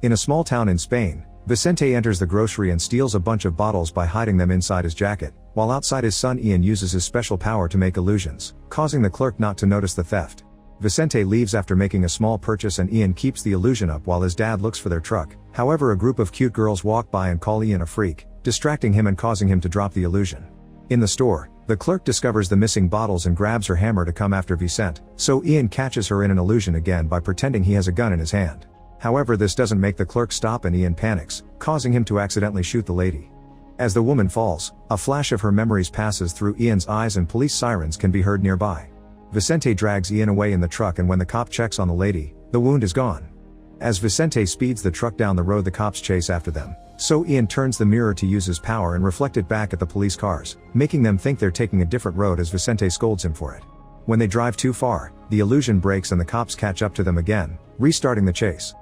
In a small town in Spain, Vicente enters the grocery and steals a bunch of bottles by hiding them inside his jacket, while outside his son Ian uses his special power to make illusions, causing the clerk not to notice the theft. Vicente leaves after making a small purchase and Ian keeps the illusion up while his dad looks for their truck. However, a group of cute girls walk by and call Ian a freak, distracting him and causing him to drop the illusion. In the store, the clerk discovers the missing bottles and grabs her hammer to come after Vicente, so Ian catches her in an illusion again by pretending he has a gun in his hand. However, this doesn't make the clerk stop and Ian panics, causing him to accidentally shoot the lady. As the woman falls, a flash of her memories passes through Ian's eyes and police sirens can be heard nearby. Vicente drags Ian away in the truck and when the cop checks on the lady, the wound is gone. As Vicente speeds the truck down the road, the cops chase after them, so Ian turns the mirror to use his power and reflect it back at the police cars, making them think they're taking a different road as Vicente scolds him for it. When they drive too far, the illusion breaks and the cops catch up to them again, restarting the chase.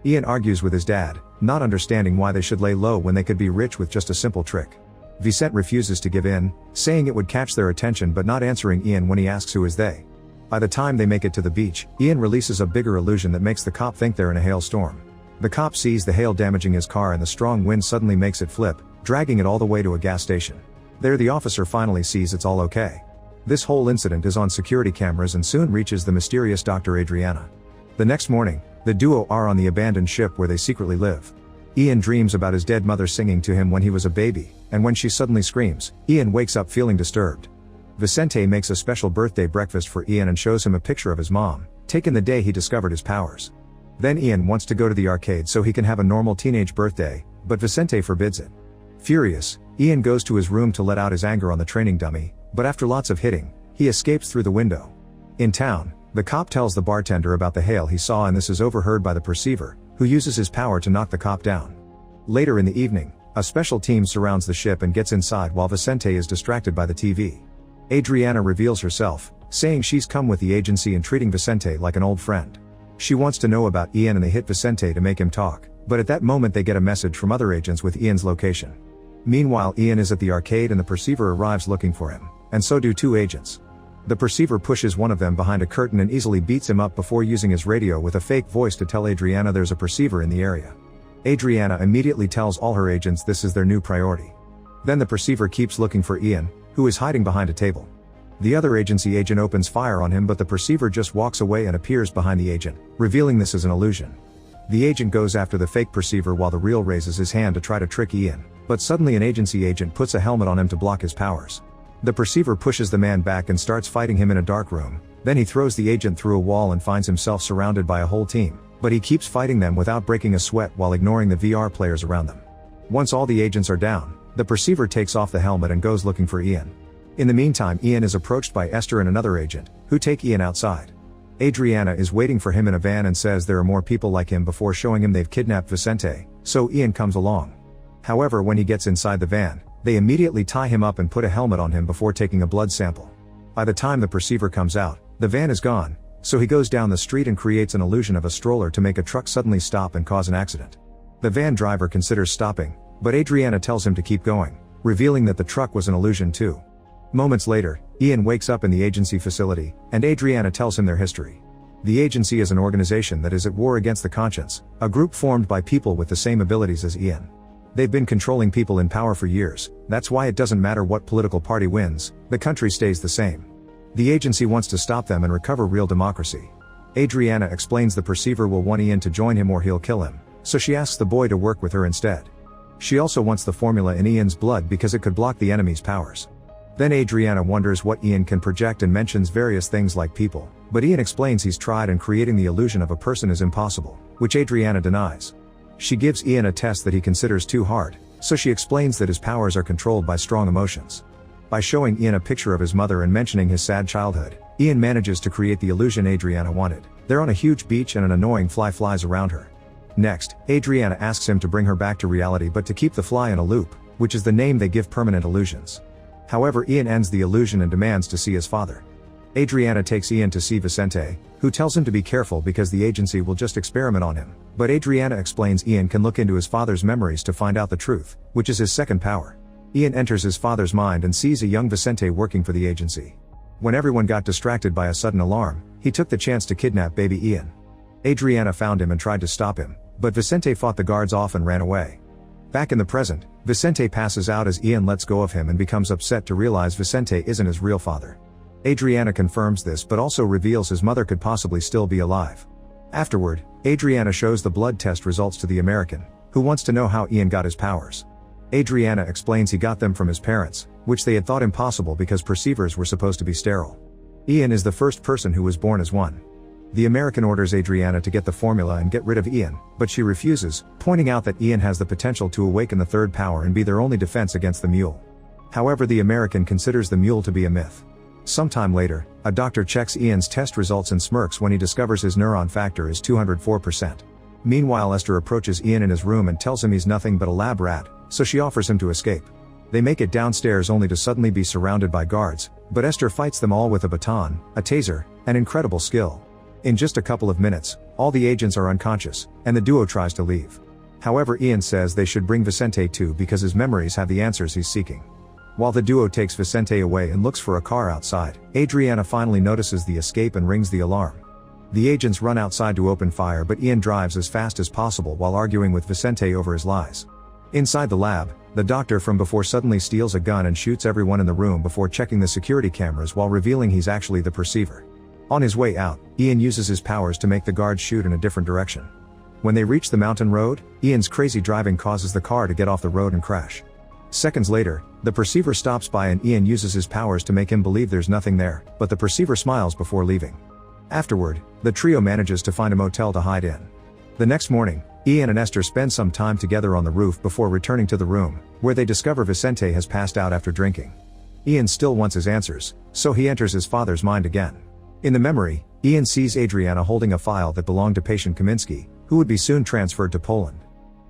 Ian argues with his dad, not understanding why they should lay low when they could be rich with just a simple trick. Vicente refuses to give in, saying it would catch their attention but not answering Ian when he asks who is they. By the time they make it to the beach, Ian releases a bigger illusion that makes the cop think they're in a hailstorm. The cop sees the hail damaging his car and the strong wind suddenly makes it flip, dragging it all the way to a gas station. There the officer finally sees it's all okay. This whole incident is on security cameras and soon reaches the mysterious Dr. Adriana. The next morning, the duo are on the abandoned ship where they secretly live. Ian dreams about his dead mother singing to him when he was a baby, and when she suddenly screams, Ian wakes up feeling disturbed. Vicente makes a special birthday breakfast for Ian and shows him a picture of his mom, taken the day he discovered his powers. Then Ian wants to go to the arcade so he can have a normal teenage birthday, but Vicente forbids it. Furious, Ian goes to his room to let out his anger on the training dummy, but after lots of hitting, he escapes through the window. In town, the cop tells the bartender about the hail he saw and this is overheard by the perceiver, who uses his power to knock the cop down. Later in the evening, a special team surrounds the ship and gets inside while Vicente is distracted by the TV. Adriana reveals herself, saying she's come with the agency and treating Vicente like an old friend. She wants to know about Ian and they hit Vicente to make him talk, but at that moment they get a message from other agents with Ian's location. Meanwhile, Ian is at the arcade and the perceiver arrives looking for him, and so do two agents. The perceiver pushes one of them behind a curtain and easily beats him up before using his radio with a fake voice to tell Adriana there's a perceiver in the area. Adriana immediately tells all her agents this is their new priority. Then the perceiver keeps looking for Ian, who is hiding behind a table. The other agency agent opens fire on him but the perceiver just walks away and appears behind the agent, revealing this is an illusion. The agent goes after the fake perceiver while the real raises his hand to try to trick Ian, but suddenly an agency agent puts a helmet on him to block his powers. The perceiver pushes the man back and starts fighting him in a dark room, then he throws the agent through a wall and finds himself surrounded by a whole team, but he keeps fighting them without breaking a sweat while ignoring the VR players around them. Once all the agents are down, the perceiver takes off the helmet and goes looking for Ian. In the meantime, Ian is approached by Esther and another agent, who take Ian outside. Adriana is waiting for him in a van and says there are more people like him before showing him they've kidnapped Vicente, so Ian comes along. However, when he gets inside the van, they immediately tie him up and put a helmet on him before taking a blood sample. By the time the perceiver comes out, the van is gone, so he goes down the street and creates an illusion of a stroller to make a truck suddenly stop and cause an accident. The van driver considers stopping, but Adriana tells him to keep going, revealing that the truck was an illusion too. Moments later, Ian wakes up in the agency facility, and Adriana tells him their history. The agency is an organization that is at war against the conscience, a group formed by people with the same abilities as Ian. They've been controlling people in power for years, that's why it doesn't matter what political party wins, the country stays the same. The agency wants to stop them and recover real democracy. Adriana explains the perceiver will want Ian to join him or he'll kill him, so she asks the boy to work with her instead. She also wants the formula in Ian's blood because it could block the enemy's powers. Then Adriana wonders what Ian can project and mentions various things like people, but Ian explains he's tried and creating the illusion of a person is impossible, which Adriana denies. She gives Ian a test that he considers too hard, so she explains that his powers are controlled by strong emotions. By showing Ian a picture of his mother and mentioning his sad childhood, Ian manages to create the illusion Adriana wanted. They're on a huge beach and an annoying fly flies around her. Next, Adriana asks him to bring her back to reality but to keep the fly in a loop, which is the name they give permanent illusions. However, Ian ends the illusion and demands to see his father. Adriana takes Ian to see Vicente, who tells him to be careful because the agency will just experiment on him, but Adriana explains Ian can look into his father's memories to find out the truth, which is his second power. Ian enters his father's mind and sees a young Vicente working for the agency. When everyone got distracted by a sudden alarm, he took the chance to kidnap baby Ian. Adriana found him and tried to stop him, but Vicente fought the guards off and ran away. Back in the present, Vicente passes out as Ian lets go of him and becomes upset to realize Vicente isn't his real father. Adriana confirms this but also reveals his mother could possibly still be alive. Afterward, Adriana shows the blood test results to the American, who wants to know how Ian got his powers. Adriana explains he got them from his parents, which they had thought impossible because perceivers were supposed to be sterile. Ian is the first person who was born as one. The American orders Adriana to get the formula and get rid of Ian, but she refuses, pointing out that Ian has the potential to awaken the third power and be their only defense against the mule. However, the American considers the mule to be a myth. Sometime later, a doctor checks Ian's test results and smirks when he discovers his neuron factor is 204%. Meanwhile, Esther approaches Ian in his room and tells him he's nothing but a lab rat, so she offers him to escape. They make it downstairs only to suddenly be surrounded by guards, but Esther fights them all with a baton, a taser, and incredible skill. In just a couple of minutes, all the agents are unconscious, and the duo tries to leave. However, Ian says they should bring Vicente too because his memories have the answers he's seeking. While the duo takes Vicente away and looks for a car outside, Adriana finally notices the escape and rings the alarm. The agents run outside to open fire, but Ian drives as fast as possible while arguing with Vicente over his lies. Inside the lab, the doctor from before suddenly steals a gun and shoots everyone in the room before checking the security cameras while revealing he's actually the perceiver. On his way out, Ian uses his powers to make the guards shoot in a different direction. When they reach the mountain road, Ian's crazy driving causes the car to get off the road and crash. Seconds later, the perceiver stops by and Ian uses his powers to make him believe there's nothing there, but the perceiver smiles before leaving. Afterward, the trio manages to find a motel to hide in. The next morning, Ian and Esther spend some time together on the roof before returning to the room, where they discover Vicente has passed out after drinking. Ian still wants his answers, so he enters his father's mind again. In the memory, Ian sees Adriana holding a file that belonged to patient Kaminsky, who would be soon transferred to Poland.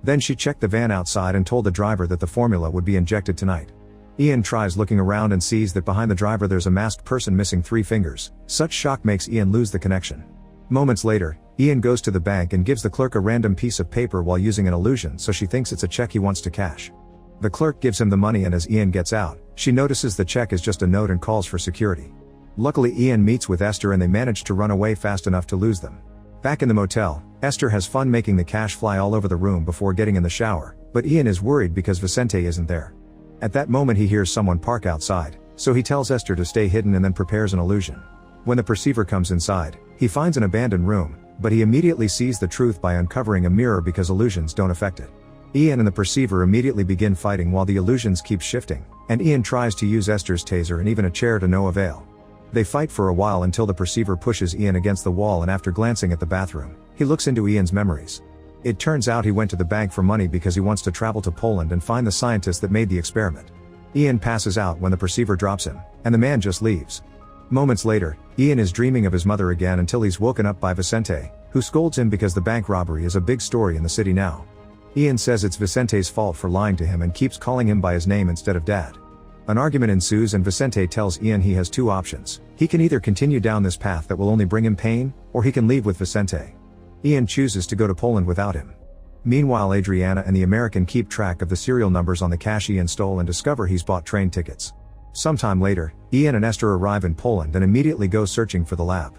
Then she checked the van outside and told the driver that the formula would be injected tonight. Ian tries looking around and sees that behind the driver there's a masked person missing 3 fingers. Such shock makes Ian lose the connection. Moments later, Ian goes to the bank and gives the clerk a random piece of paper while using an illusion, so she thinks it's a check he wants to cash. The clerk gives him the money, and as Ian gets out, she notices the check is just a note and calls for security. Luckily, Ian meets with Esther and they manage to run away fast enough to lose them. Back in the motel, Esther has fun making the cash fly all over the room before getting in the shower, but Ian is worried because Vicente isn't there. At that moment he hears someone park outside, so he tells Esther to stay hidden and then prepares an illusion. When the perceiver comes inside, he finds an abandoned room, but he immediately sees the truth by uncovering a mirror because illusions don't affect it. Ian and the perceiver immediately begin fighting while the illusions keep shifting, and Ian tries to use Esther's taser and even a chair to no avail. They fight for a while until the perceiver pushes Ian against the wall, and after glancing at the bathroom, he looks into Ian's memories. It turns out he went to the bank for money because he wants to travel to Poland and find the scientist that made the experiment. Ian passes out when the perceiver drops him, and the man just leaves. Moments later, Ian is dreaming of his mother again until he's woken up by Vicente, who scolds him because the bank robbery is a big story in the city now. Ian says it's Vicente's fault for lying to him and keeps calling him by his name instead of Dad. An argument ensues and Vicente tells Ian he has 2 options. He can either continue down this path that will only bring him pain, or he can leave with Vicente. Ian chooses to go to Poland without him. Meanwhile, Adriana and the American keep track of the serial numbers on the cash Ian stole and discover he's bought train tickets. Sometime later, Ian and Esther arrive in Poland and immediately go searching for the lab.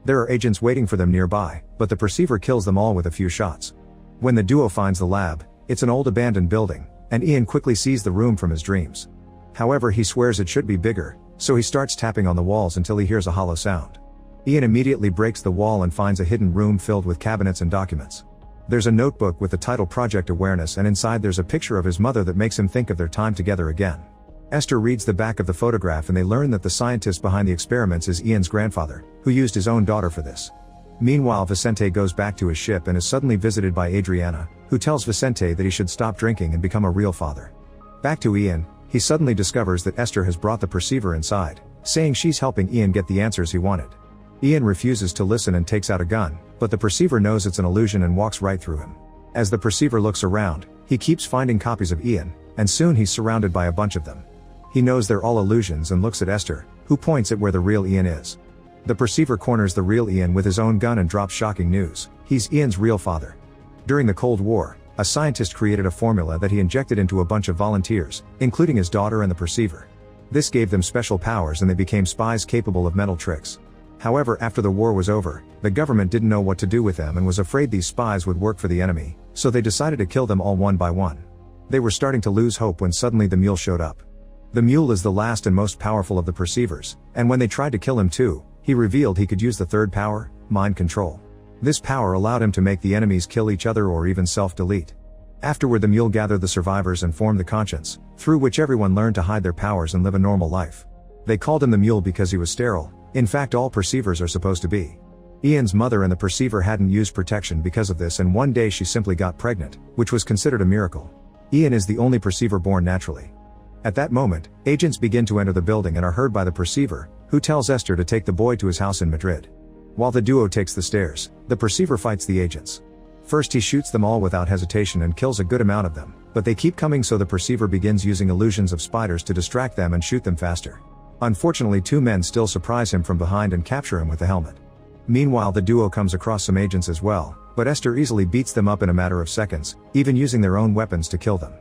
There are agents waiting for them nearby, but the perceiver kills them all with a few shots. When the duo finds the lab, it's an old abandoned building, and Ian quickly sees the room from his dreams. However, he swears it should be bigger, so he starts tapping on the walls until he hears a hollow sound. Ian immediately breaks the wall and finds a hidden room filled with cabinets and documents. There's a notebook with the title Project Awareness, and inside there's a picture of his mother that makes him think of their time together again. Esther reads the back of the photograph and they learn that the scientist behind the experiments is Ian's grandfather, who used his own daughter for this. Meanwhile, Vicente goes back to his ship and is suddenly visited by Adriana, who tells Vicente that he should stop drinking and become a real father. Back to Ian, he suddenly discovers that Esther has brought the perceiver inside, saying she's helping Ian get the answers he wanted. Ian refuses to listen and takes out a gun, but the perceiver knows it's an illusion and walks right through him. As the perceiver looks around, he keeps finding copies of Ian, and soon he's surrounded by a bunch of them. He knows they're all illusions and looks at Esther, who points at where the real Ian is. The perceiver corners the real Ian with his own gun and drops shocking news: he's Ian's real father. During the Cold War, a scientist created a formula that he injected into a bunch of volunteers, including his daughter and the perceiver. This gave them special powers and they became spies capable of mental tricks. However, after the war was over, the government didn't know what to do with them and was afraid these spies would work for the enemy, so they decided to kill them all one by one. They were starting to lose hope when suddenly the mule showed up. The mule is the last and most powerful of the perceivers, and when they tried to kill him too, he revealed he could use the third power, mind control. This power allowed him to make the enemies kill each other or even self-delete. Afterward, the mule gathered the survivors and formed the conscience, through which everyone learned to hide their powers and live a normal life. They called him the mule because he was sterile. In fact, all perceivers are supposed to be. Ian's mother and the perceiver hadn't used protection because of this, and one day she simply got pregnant, which was considered a miracle. Ian is the only perceiver born naturally. At that moment, agents begin to enter the building and are heard by the perceiver, who tells Esther to take the boy to his house in Madrid. While the duo takes the stairs, the perceiver fights the agents. First, he shoots them all without hesitation and kills a good amount of them, but they keep coming, so the perceiver begins using illusions of spiders to distract them and shoot them faster. Unfortunately, two men still surprise him from behind and capture him with the helmet. Meanwhile, the duo comes across some agents as well, but Esther easily beats them up in a matter of seconds, even using their own weapons to kill them.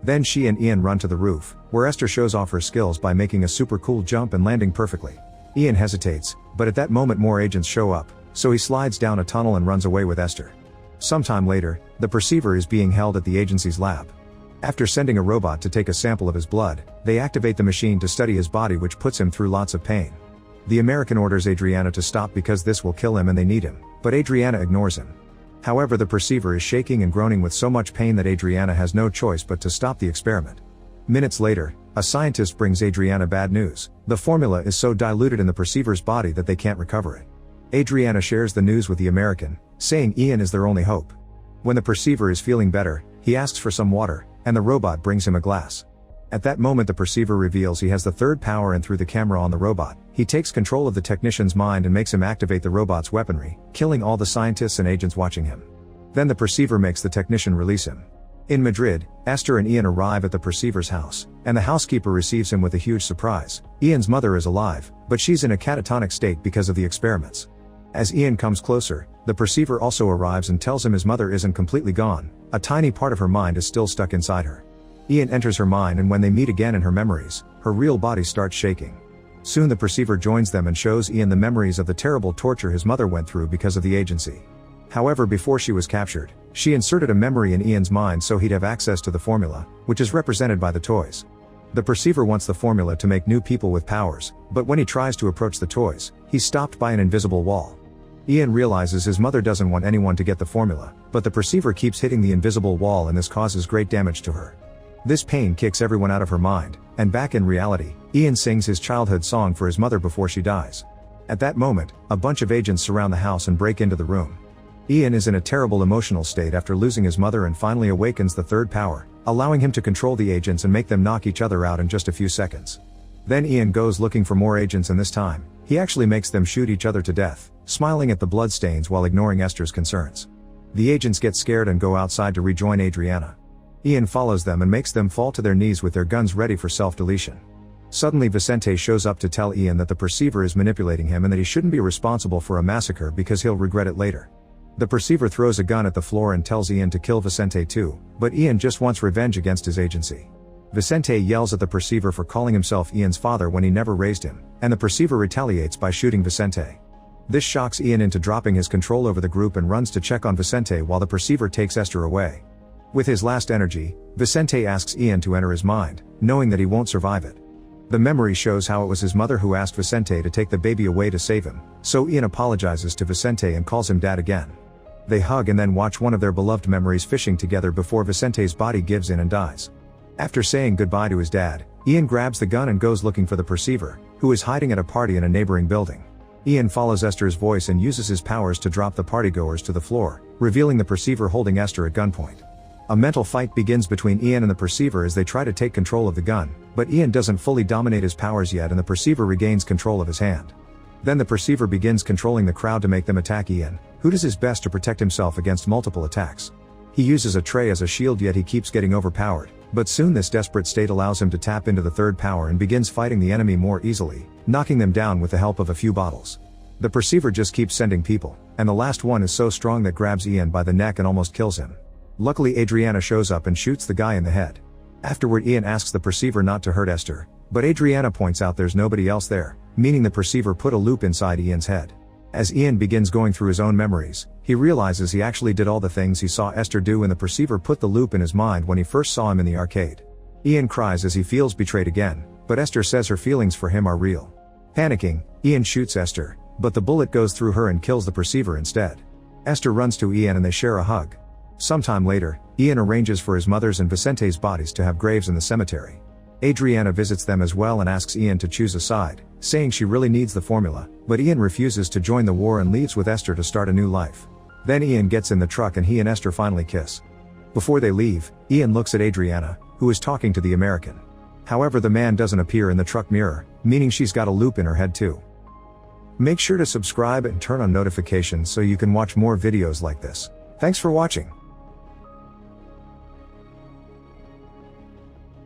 Then she and Ian run to the roof, where Esther shows off her skills by making a super cool jump and landing perfectly. Ian hesitates, but at that moment more agents show up, so he slides down a tunnel and runs away with Esther. Sometime later, the perceiver is being held at the agency's lab. After sending a robot to take a sample of his blood, they activate the machine to study his body, which puts him through lots of pain. The American orders Adriana to stop because this will kill him and they need him, but Adriana ignores him. However, the perceiver is shaking and groaning with so much pain that Adriana has no choice but to stop the experiment. Minutes later, a scientist brings Adriana bad news. The formula is so diluted in the perceiver's body that they can't recover it. Adriana shares the news with the American, saying Ian is their only hope. When the perceiver is feeling better, he asks for some water, and the robot brings him a glass. At that moment, the perceiver reveals he has the third power, and through the camera on the robot, he takes control of the technician's mind and makes him activate the robot's weaponry, killing all the scientists and agents watching him. Then the perceiver makes the technician release him. In Madrid, Esther and Ian arrive at the perceiver's house, and the housekeeper receives him with a huge surprise. Ian's mother is alive, but she's in a catatonic state because of the experiments. As Ian comes closer, the perceiver also arrives and tells him his mother isn't completely gone, a tiny part of her mind is still stuck inside her. Ian enters her mind, and when they meet again in her memories, her real body starts shaking. Soon the perceiver joins them and shows Ian the memories of the terrible torture his mother went through because of the agency. However, before she was captured, she inserted a memory in Ian's mind so he'd have access to the formula, which is represented by the toys. The perceiver wants the formula to make new people with powers, but when he tries to approach the toys, he's stopped by an invisible wall. Ian realizes his mother doesn't want anyone to get the formula, but the perceiver keeps hitting the invisible wall and this causes great damage to her. This pain kicks everyone out of her mind, and back in reality, Ian sings his childhood song for his mother before she dies. At that moment, a bunch of agents surround the house and break into the room. Ian is in a terrible emotional state after losing his mother and finally awakens the third power, allowing him to control the agents and make them knock each other out in just a few seconds. Then Ian goes looking for more agents, and this time, he actually makes them shoot each other to death, smiling at the bloodstains while ignoring Esther's concerns. The agents get scared and go outside to rejoin Adriana. Ian follows them and makes them fall to their knees with their guns ready for self-deletion. Suddenly Vicente shows up to tell Ian that the perceiver is manipulating him and that he shouldn't be responsible for a massacre because he'll regret it later. The perceiver throws a gun at the floor and tells Ian to kill Vicente too, but Ian just wants revenge against his agency. Vicente yells at the perceiver for calling himself Ian's father when he never raised him, and the perceiver retaliates by shooting Vicente. This shocks Ian into dropping his control over the group and runs to check on Vicente while the perceiver takes Esther away. With his last energy, Vicente asks Ian to enter his mind, knowing that he won't survive it. The memory shows how it was his mother who asked Vicente to take the baby away to save him, so Ian apologizes to Vicente and calls him dad again. They hug and then watch one of their beloved memories fishing together before Vicente's body gives in and dies. After saying goodbye to his dad, Ian grabs the gun and goes looking for the perceiver, who is hiding at a party in a neighboring building. Ian follows Esther's voice and uses his powers to drop the partygoers to the floor, revealing the perceiver holding Esther at gunpoint. A mental fight begins between Ian and the perceiver as they try to take control of the gun, but Ian doesn't fully dominate his powers yet and the perceiver regains control of his hand. Then the perceiver begins controlling the crowd to make them attack Ian, who does his best to protect himself against multiple attacks. He uses a tray as a shield, yet he keeps getting overpowered, but soon this desperate state allows him to tap into the third power and begins fighting the enemy more easily, knocking them down with the help of a few bottles. The perceiver just keeps sending people, and the last one is so strong that grabs Ian by the neck and almost kills him. Luckily Adriana shows up and shoots the guy in the head. Afterward Ian asks the perceiver not to hurt Esther, But Adriana points out there's nobody else there, meaning the perceiver put a loop inside Ian's head. As Ian begins going through his own memories, he realizes he actually did all the things he saw Esther do and the perceiver put the loop in his mind when he first saw him in the arcade. Ian cries as he feels betrayed again, but Esther says her feelings for him are real. Panicking, Ian shoots Esther, but the bullet goes through her and kills the perceiver instead. Esther runs to Ian and they share a hug. Sometime later, Ian arranges for his mother's and Vicente's bodies to have graves in the cemetery. Adriana visits them as well and asks Ian to choose a side, saying she really needs the formula, but Ian refuses to join the war and leaves with Esther to start a new life. Then Ian gets in the truck and he and Esther finally kiss. Before they leave, Ian looks at Adriana, who is talking to the American. However, the man doesn't appear in the truck mirror, meaning she's got a loop in her head too. Make sure to subscribe and turn on notifications so you can watch more videos like this. Thanks for watching.